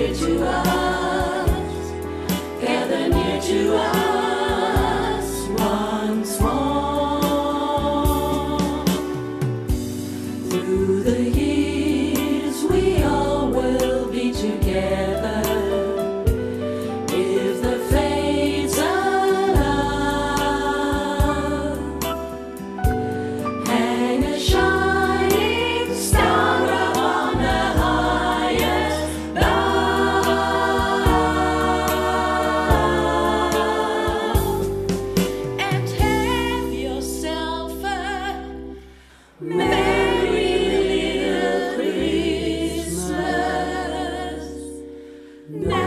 near to us, gather near to us once more. Through the years we all will be together, if the fates allow. Hang a shining star upon the highest bough, and have yourself a merry little Christmas now.